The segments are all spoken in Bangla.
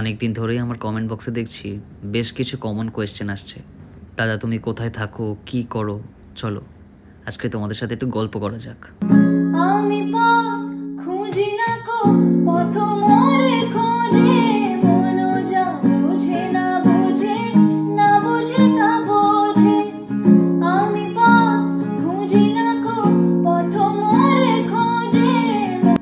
অনেক দিন ধরেই আমার কমেন্ট বক্সে দেখছি বেশ কিছু কমন কোয়েশ্চেন আসছে। দাদা তুমি কোথায় থাকো, কি করো? চলো আজকে তোমাদের সাথে একটু গল্প করা যাক। আমি পথ খুঁজি না কো পথ মোরে খোঁজে মন যা বোঝে না বোঝে না বোঝে তা বোঝে আমি পথ খুঁজি না কো পথ মোরে খোঁজে।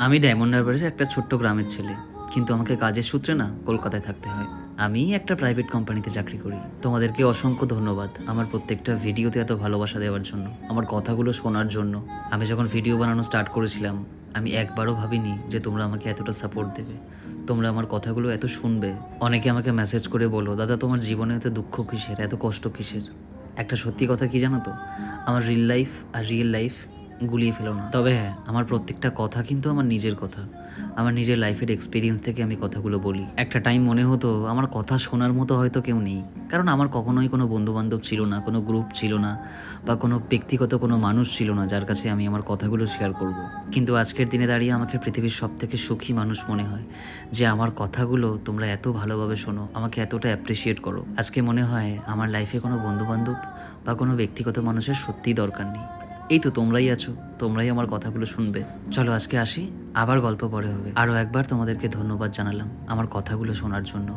আমি ডায়মন্ড হারবারের একটা ছোট্ট গ্রামের ছেলে, কিন্তু আমাকে কাজের সূত্রে না কলকাতায় থাকতে হয়। আমি একটা প্রাইভেট কোম্পানিতে চাকরি করি। তোমাদেরকে অসংখ্য ধন্যবাদ আমার প্রত্যেকটা ভিডিওতে এত ভালোবাসা দেওয়ার জন্য, আমার কথাগুলো শোনার জন্য। আমি যখন ভিডিও বানানো স্টার্ট করেছিলাম আমি একবারও ভাবিনি যে তোমরা আমাকে এতটা সাপোর্ট দেবে, তোমরা আমার কথাগুলো এত শুনবে। অনেকে আমাকে মেসেজ করে বলো, দাদা তোমার জীবনে এত দুঃখ কিসের, এত কষ্ট কিসের? একটা সত্যি কথা কি জানো তো, আমার রিল লাইফ আর রিয়েল লাইফ গুলিয়ে ফেলো না। তবে হ্যাঁ, আমার প্রত্যেকটা কথা কিন্তু আমার নিজের কথা, আমার নিজের লাইফের এক্সপিরিয়েন্স থেকে আমি কথাগুলো বলি। একটা টাইম মনে হতো আমার কথা শোনার মতো হয়তো কেউ নেই, কারণ আমার কখনোই কোনো বন্ধুবান্ধব ছিল না, কোনো গ্রুপ ছিল না, বা কোনো ব্যক্তিগত কোনো মানুষ ছিল না যার কাছে আমি আমার কথাগুলো শেয়ার করব। কিন্তু আজকের দিনে দাঁড়িয়ে আমাকে পৃথিবীর সবথেকে সুখী মানুষ মনে হয়, যে আমার কথাগুলো তোমরা এত ভালোভাবে শোনো, আমাকে এতটা অ্যাপ্রিসিয়েট করো। আজকে মনে হয় আমার লাইফে কোনো বন্ধুবান্ধব বা কোনো ব্যক্তিগত মানুষের সত্যিই দরকার নেই। এই তো তোমরাই আছো, তোমরাই আমার কথাগুলো শুনবে। চলো আজকে আসি, আবার গল্প পরে হবে। আরও একবার তোমাদেরকে ধন্যবাদ জানালাম আমার কথাগুলো শোনার জন্য।